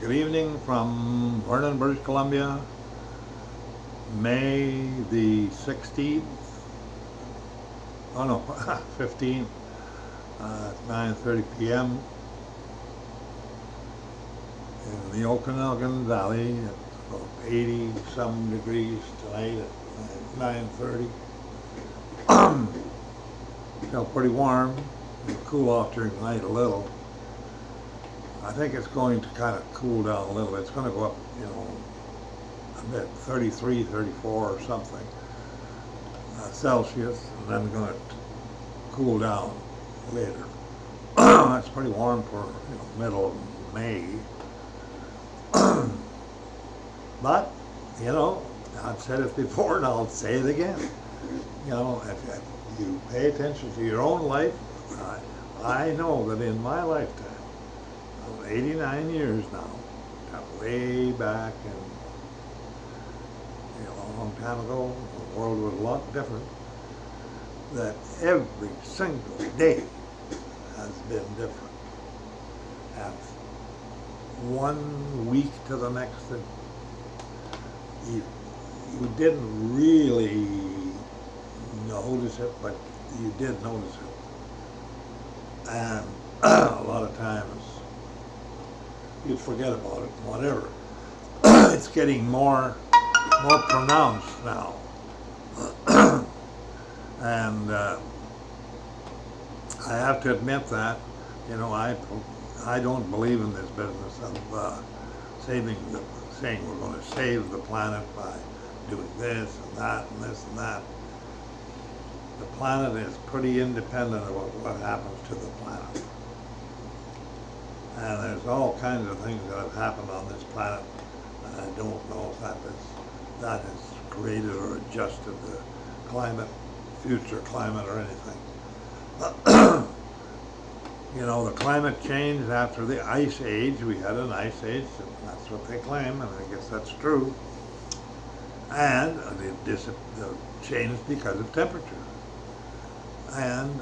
Good evening from Vernon, British Columbia, May the 16th, oh no, 15th, 9:30 p.m. in the Okanagan Valley. It's about 80 some degrees tonight at 9:30. Felt pretty warm. It'll cool off during the night a little. I think it's going to kind of cool down a little bit. It's going to go up, a bit, 33, 34 or something Celsius, and then going to cool down later. That's pretty warm for middle of May. But I've said it before and I'll say it again. If you pay attention to your own life, I know that in my lifetime, 89 years now, way back in a long time ago, the world was a lot different, that every single day has been different. And one week to the next, that you didn't really notice it, but you did notice it. And a lot of times, you'd forget about it, whatever. It's getting more pronounced now. And I have to admit that, I don't believe in this business of saying we're going to save the planet by doing this and that and this and that. The planet is pretty independent of what happens to the planet. And there's all kinds of things that have happened on this planet, and I don't know if that has created or adjusted the climate, future climate or anything. The climate changed after the ice age. We had an ice age, and that's what they claim, and I guess that's true. And it changed because of temperature. And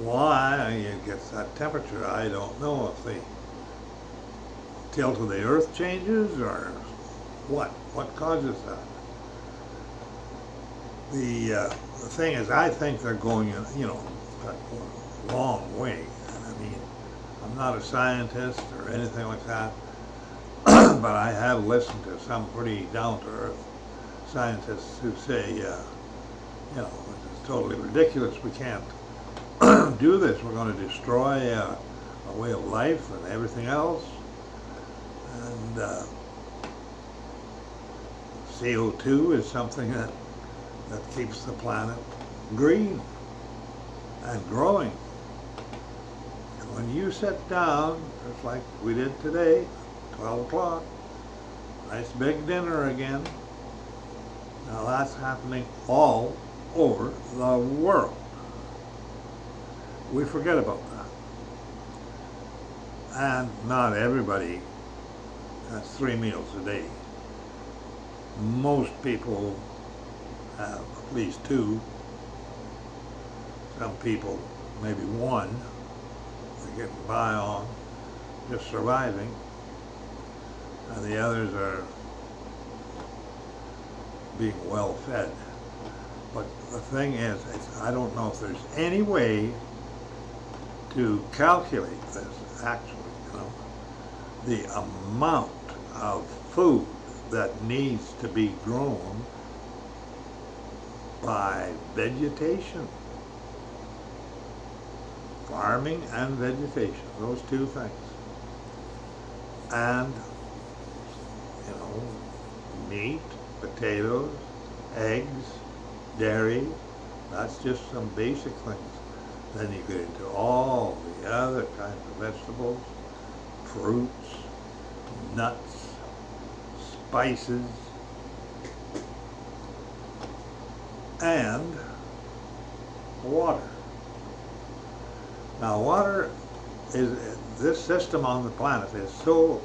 why it gets that temperature, I don't know. If the tilt of the earth changes or what causes that. The thing is, I think they're going a long way. I mean, I'm not a scientist or anything like that, but I have listened to some pretty down-to-earth scientists who say, it's totally ridiculous. We can't do this. We're going to destroy a way of life and everything else. And CO2 is something that keeps the planet green and growing. And when you sit down, just like we did today, 12 o'clock, nice big dinner again. Now that's happening all over the world. We forget about that. And not everybody has 3 meals a day. Most people have at least 2. Some people maybe 1. They're getting by on, just surviving. And the others are being well fed. But the thing is, I don't know if there's any way to calculate this, actually, the amount of food that needs to be grown by vegetation. Farming and vegetation, those 2 things. And, meat, potatoes, eggs, dairy, that's just some basic things. Then you get into all the other kinds of vegetables, fruits, nuts, spices, and water. Now water this system on the planet is so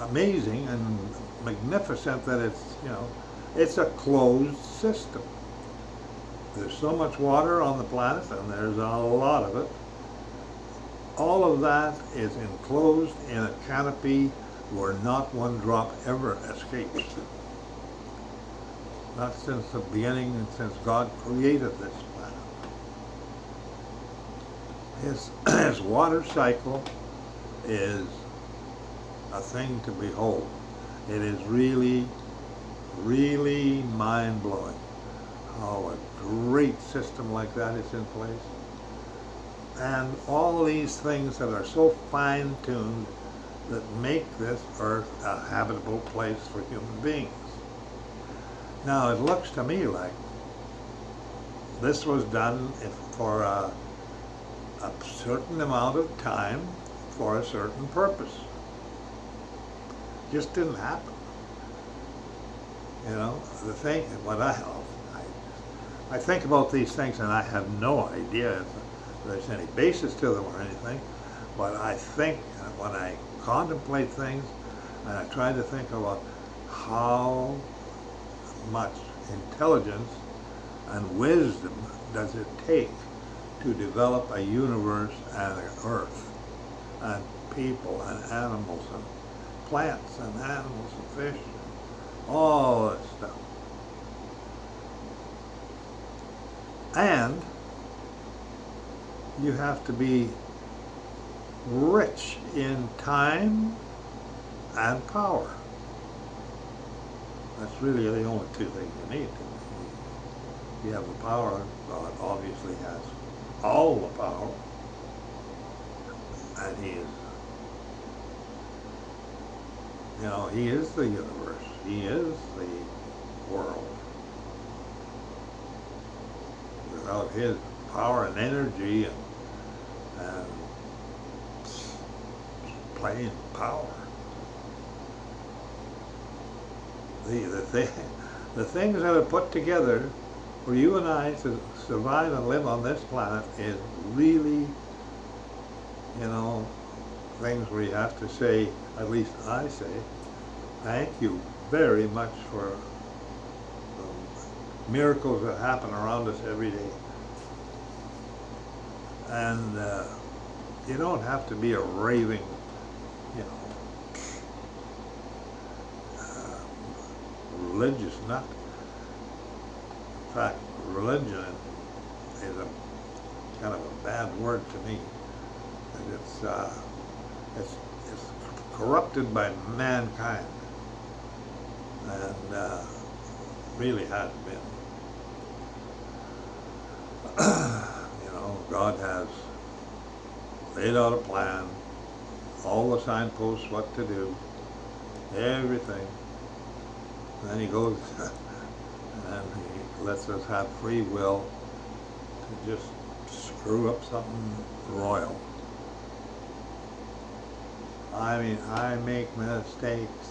amazing and magnificent that it's a closed system. There's so much water on the planet, and there's a lot of it. all of that is enclosed in a canopy where not one drop ever escapes. Not since the beginning and since God created this planet. His water cycle is a thing to behold. It is really, really mind-blowing how a great system like that is in place. And all these things that are so fine-tuned that make this earth a habitable place for human beings. Now, it looks to me like this was done for a certain amount of time for a certain purpose. Just didn't happen. You know, the thing, what I think about these things and I have no idea if there's any basis to them or anything, but I think when I contemplate things and I try to think about how much intelligence and wisdom does it take to develop a universe and an earth and people and animals and plants and animals and fish and all that stuff. And you have to be rich in time and power. That's really the only two things you need. You have the power. God obviously has all the power, and He is, you know, He is the universe. He is the world. Without His power and energy and plain power, the things that are put together for you and I to survive and live on this planet is really, you know, things where you have to say, at least I say, thank you very much for the miracles that happen around us every day. And you don't have to be a raving, you know, religious nut. In fact, religion is a kind of a bad word to me. It's corrupted by mankind, and really has been. You know, God has laid out a plan, all the signposts, what to do, everything. And then He goes and He lets us have free will to just screw up something royal. I mean, I make mistakes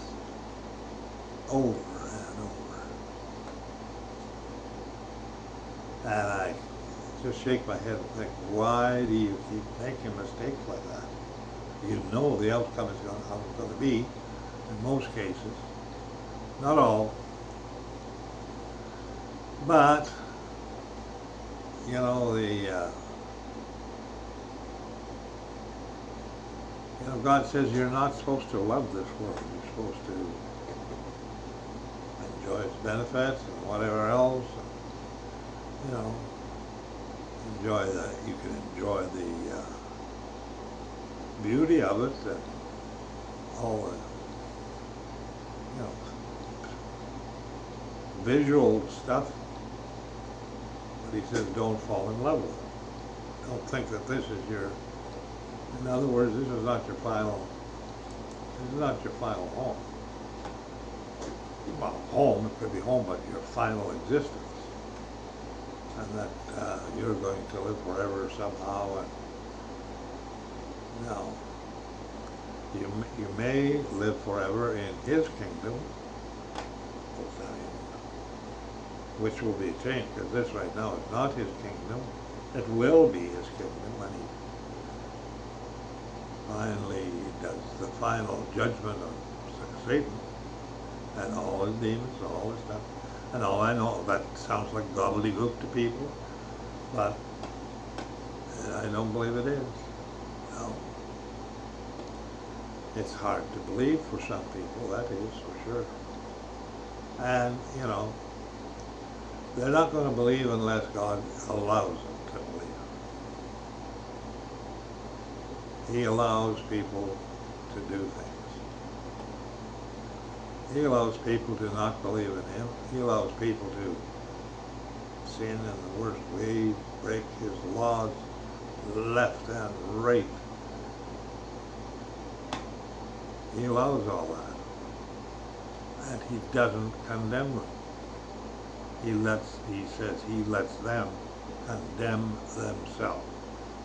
over and over. And I just shake my head and think, why do you keep making mistakes like that? You know the outcome is how it's going to be in most cases. Not all. But, you know, God says you're not supposed to love this world. You're supposed to enjoy its benefits and whatever else. And, you know, you can enjoy the beauty of it and all the, you know, visual stuff. But He says don't fall in love with it. Don't think that this is your, in other words, this is not your final home. Well, home, it could be home, but your final existence. And that you're going to live forever somehow. And no, you may live forever in His kingdom, which will be changed, because this right now is not His kingdom. It will be His kingdom when He finally does the final judgment of Satan and all his demons, all his stuff. And all I know, that sounds like gobbledygook to people, but I don't believe it is. know, it's hard to believe for some people, that is for sure. And, you know, they're not going to believe unless God allows them to believe. He allows people to do things. He allows people to not believe in him. He allows people to sin in the worst way, break his laws left and right. He allows all that. And he doesn't condemn them. He says he lets them condemn themselves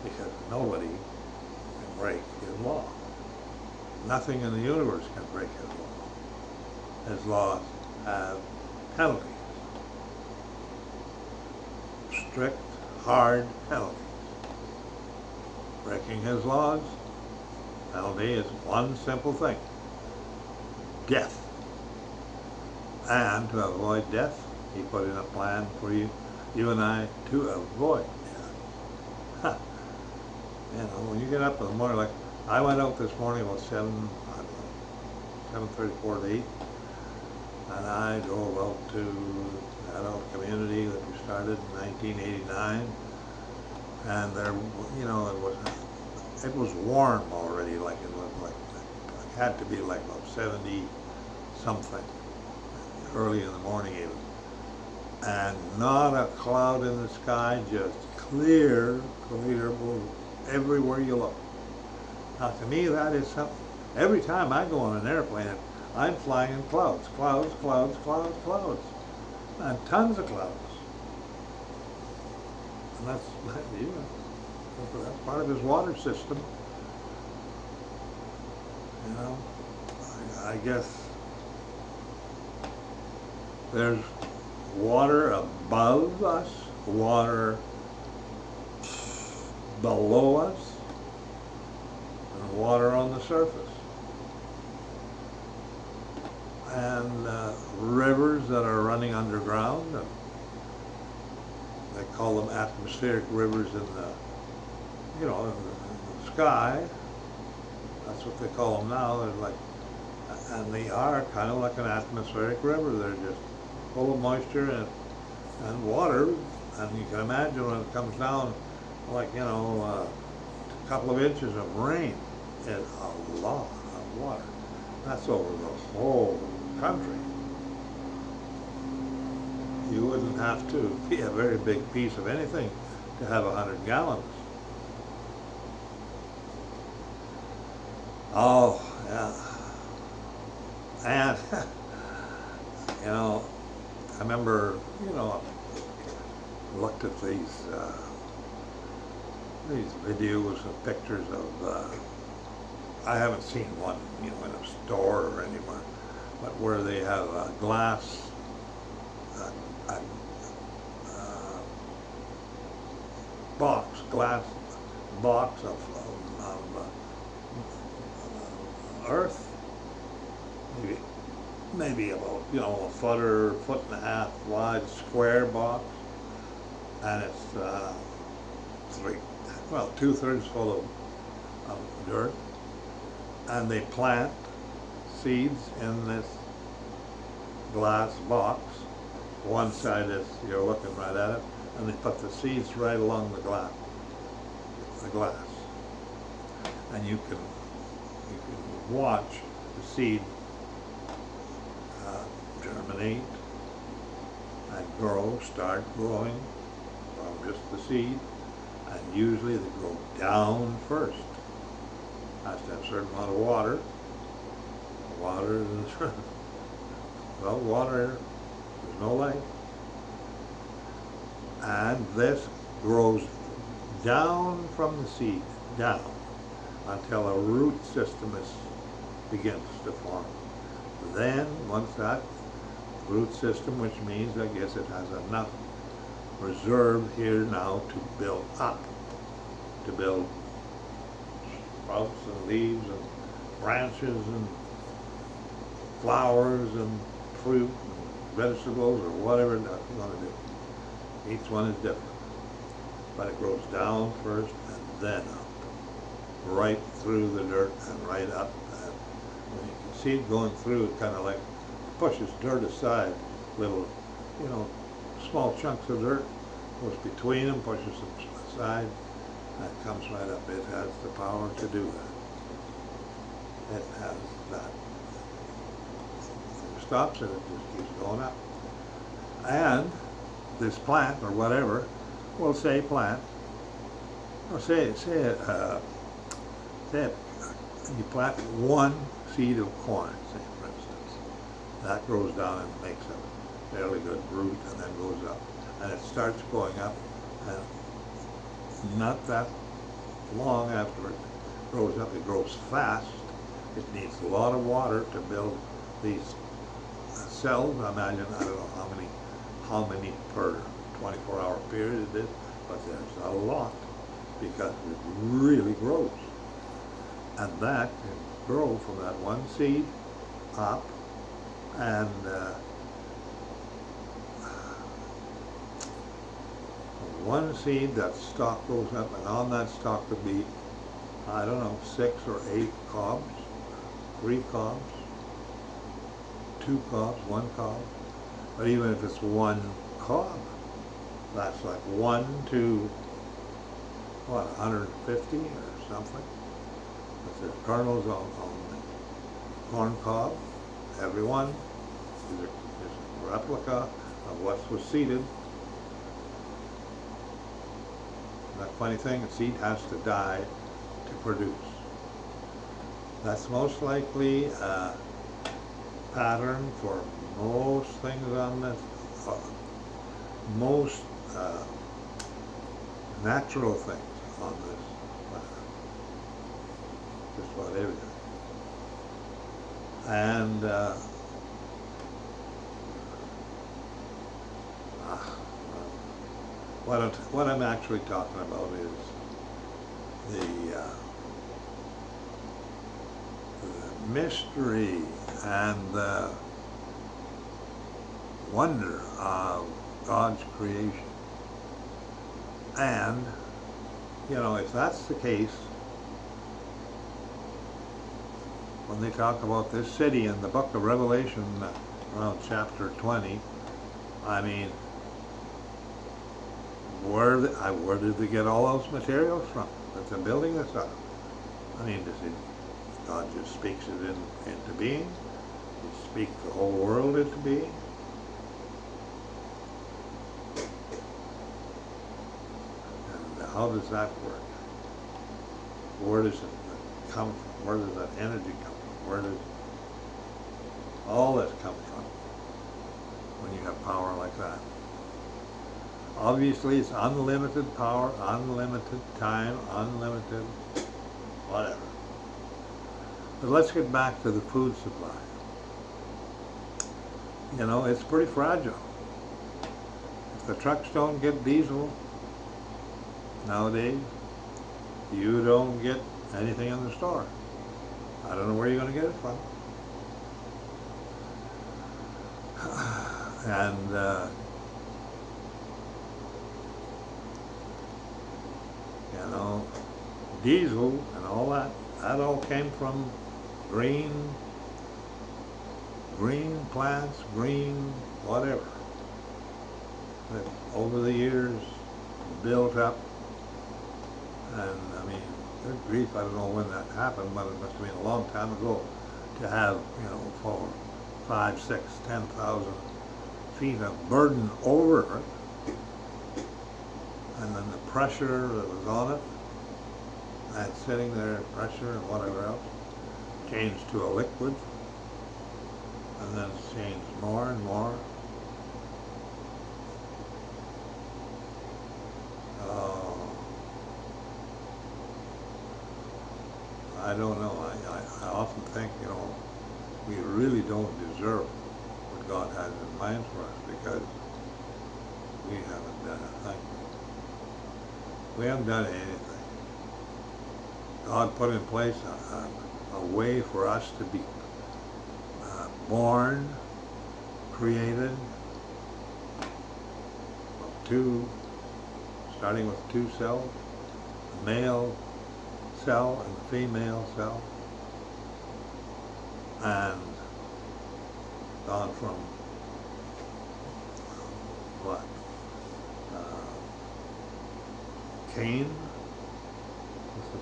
because nobody can break his law. Nothing in the universe can break his law. His laws have penalties. Strict, hard penalties. Breaking his laws, penalty is one simple thing: death. And to avoid death, he put in a plan for you and I to avoid death. You know, when you get up in the morning, like I went out this morning about 7:34 to 8, and I drove out to that old community that we started in 1989, and there, you know, it was warm already, like it was like it had to be like about 70 something early in the morning even, and not a cloud in the sky, just clear blue everywhere you look. Now to me that is something. Every time I go on an airplane, I'm flying in clouds, clouds, clouds, clouds, clouds, and tons of clouds. And that's, you know, that's part of his water system. You know, I guess there's water above us, water below us, and water on the surface. And rivers that are running underground, and they call them atmospheric rivers in the, you know, in the sky. That's what they call them now. They're like, and they are kind of like an atmospheric river. They're just full of moisture and water, and you can imagine when it comes down, like, you know, a couple of inches of rain is a lot of water. That's over the whole country. You wouldn't have to be a very big piece of anything to have 100 gallons. Oh, yeah. And, you know, I remember, you know, looked at these videos and pictures of, I haven't seen one, you know, in a store or anywhere, but where they have a glass, glass box of earth, maybe about, you know, a foot or foot and a half wide square box, and it's 2/3 full of dirt, and they plant seeds in this glass box. One side is, you're looking right at it, and they put the seeds right along the glass, and you can watch the seed germinate and start growing from just the seed, and usually they grow down first. Has to have a certain amount of water. Water is, well, water, there's no light. And this grows down from the seed, down, until a root system begins to form. Then, once that root system, which means, I guess, it has enough reserve here now to build up, to build sprouts and leaves and branches and flowers and fruit and vegetables or whatever you want to do. Each one is different, but it grows down first and then up. right through the dirt and right up. And when you can see it going through, it kind of like pushes dirt aside, little, you know, small chunks of dirt goes between them, pushes them aside, and it comes right up. It has the power to do that. It has that. If it stops it, it just keeps going up. And this plant or whatever, we'll say plant, or say you plant one seed of corn, say for instance. That grows down and makes a fairly good root and then goes up. And it starts going up, and not that long after it grows up, it grows fast. It needs a lot of water to build these cells. I imagine, I don't know how many per 24-hour period it is, but there's a lot because it really grows. And that can grow from that one seed up, and one seed, that stalk goes up, and on that stalk could be, I don't know, 6 or 8 cobs, 3 cobs, 2 cobs, 1 cob. But even if it's 1 cob, that's like 1 to, what, 150 or something. If there's kernels on the corn cob, every one is a replica of what was seeded. That funny thing, a seed has to die to produce. That's most likely a pattern for most things on this, most natural things on this planet. Just about everything. And what I'm actually talking about is the mystery and the wonder of God's creation. And, you know, if that's the case, when they talk about this city in the book of Revelation, around chapter 20, I mean, where did they get all those materials from that they're building this up? I mean, God just speaks it into being? He speaks the whole world into being? And how does that work? Where does it come from? Where does that energy come from? Where does all this come from when you have power like that? Obviously, it's unlimited power, unlimited time, unlimited whatever. But let's get back to the food supply. You know, it's pretty fragile. If the trucks don't get diesel nowadays, you don't get anything in the store. I don't know where you're going to get it from. And you know, diesel and all that, that all came from green plants, green whatever, that over the years built up. And I mean, good grief, I don't know when that happened, but it must have been a long time ago to have, you know, 4, 5, 6, 10,000 feet of burden over it. And then the pressure that was on it, and sitting there, pressure and whatever else, changed to a liquid, and then it's changed more and more. I don't know. I often think, you know, we really don't deserve what God has in mind for us because we haven't done a thing. We haven't done anything. God put in place a way for us to be born, created, starting with 2 cells, male cell and the female cell, and gone from what? Cain was the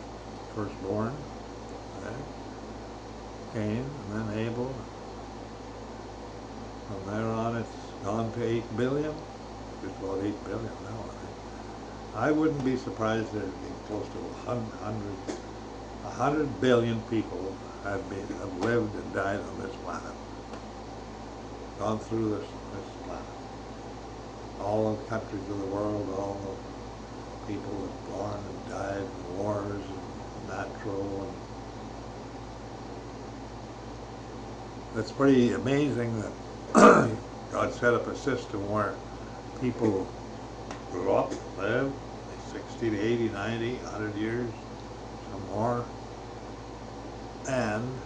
firstborn, okay? Cain, and then Abel. From there on, it's gone to 8 billion. It's about 8 billion now, I think. I wouldn't be surprised if it'd be close to 100 billion people have lived and died on this planet. Gone through this planet. All the countries of the world, all the people that were born and died in wars and natural. And it's pretty amazing that God set up a system where people grew up, lived 60 to 80, 90, 100 years, some more, and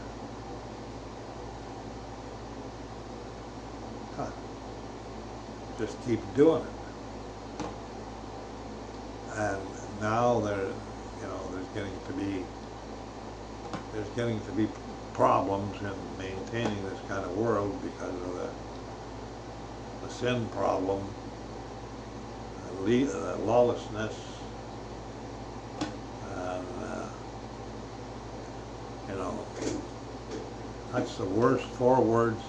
just keep doing it. And now there's getting to be problems in maintaining this kind of world because of the sin problem, the lawlessness, and that's the worst 4 words.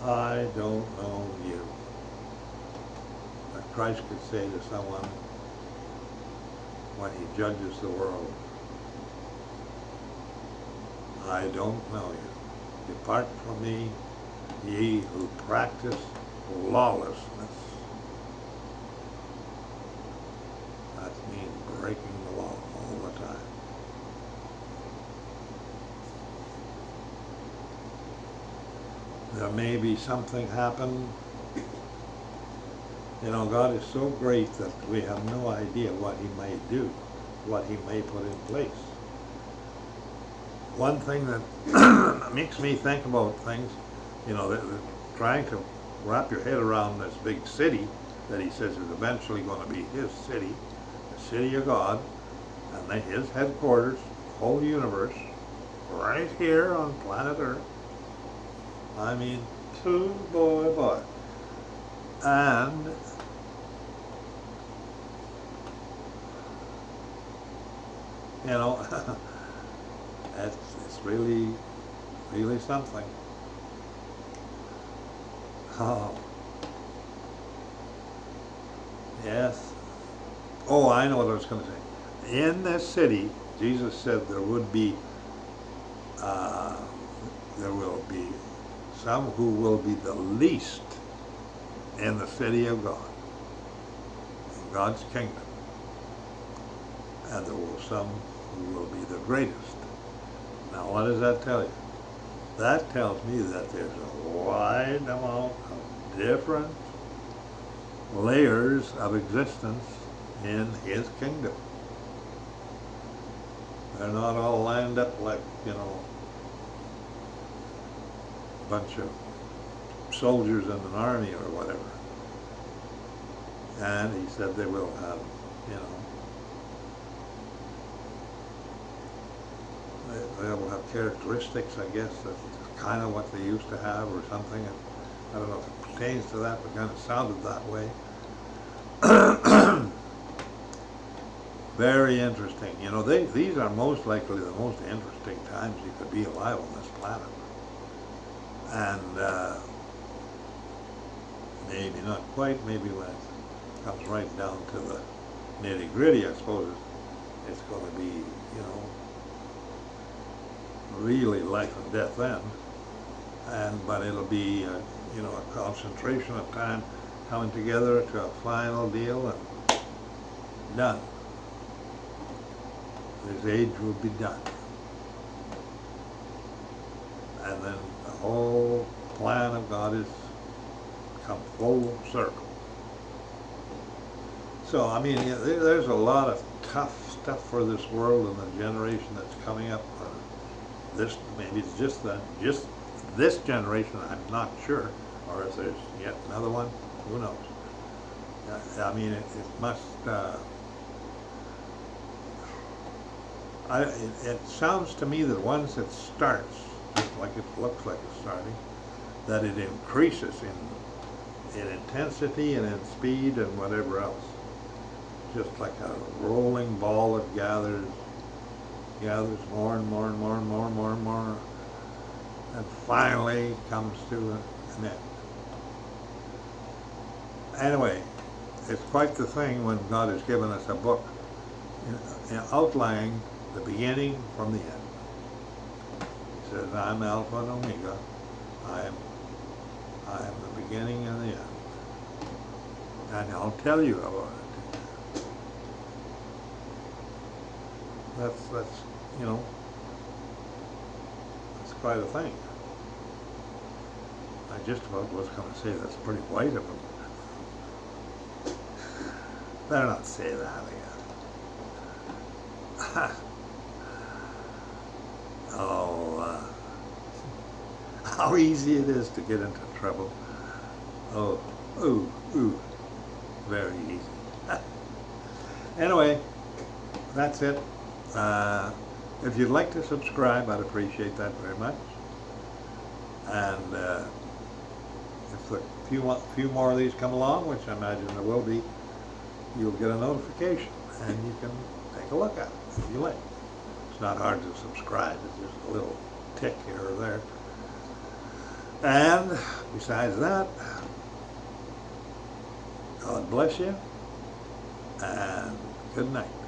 I don't know you. That Christ could say to someone when he judges the world. I don't know you. Depart from me, ye who practice lawlessness. That means breaking the law all the time. There may be something happen. God is so great that we have no idea what he may do, what he may put in place. One thing that makes me think about things, they're trying to wrap your head around this big city that he says is eventually going to be his city, the city of God, and his headquarters, whole universe, right here on planet Earth. I mean, boy. And it's really something. Oh, yes. Oh, I know what I was going to say. In this city, Jesus said there will be some who will be the least in the city of God, in God's kingdom. And there will some who will be the greatest. Now, what does that tell you? That tells me that there's a wide amount of different layers of existence in his kingdom. They're not all lined up like, a bunch of soldiers in an army or whatever. And he said they will have, they will have characteristics, I guess, that's kind of what they used to have or something. I don't know if it pertains to that, but kind of sounded that way. Very interesting. These are most likely the most interesting times you could be alive on this planet. And maybe not quite, maybe when it comes right down to the nitty-gritty, I suppose it's going to be, really life and death then. But it'll be, a concentration of time coming together to a final deal and done. This age will be done. And then the whole plan of God is come full circle. So, I mean, there's a lot of tough stuff for this world and the generation that's coming up. This, maybe it's just this generation, I'm not sure, or if there's yet another one, who knows. I mean, it must, it sounds to me that once it starts, just like it looks like it's starting, that it increases in intensity and in speed and whatever else. Just like a rolling ball that gathers more and more and more and more and more and more, and finally comes to an end. Anyway, it's quite the thing when God has given us a book outlining the beginning from the end. He says, I'm Alpha and Omega. I am the beginning and the end. And I'll tell you about it. That's you know, that's quite a thing. I just about was going to say that's pretty white of him. Better not say that again. Oh, how easy it is to get into trouble. Oh, ooh, very easy. Anyway, that's it. If you'd like to subscribe, I'd appreciate that very much. And if a few more of these come along, which I imagine there will be, you'll get a notification and you can take a look at it if you like. It's not hard to subscribe. It's just a little tick here or there. And besides that, God bless you and good night.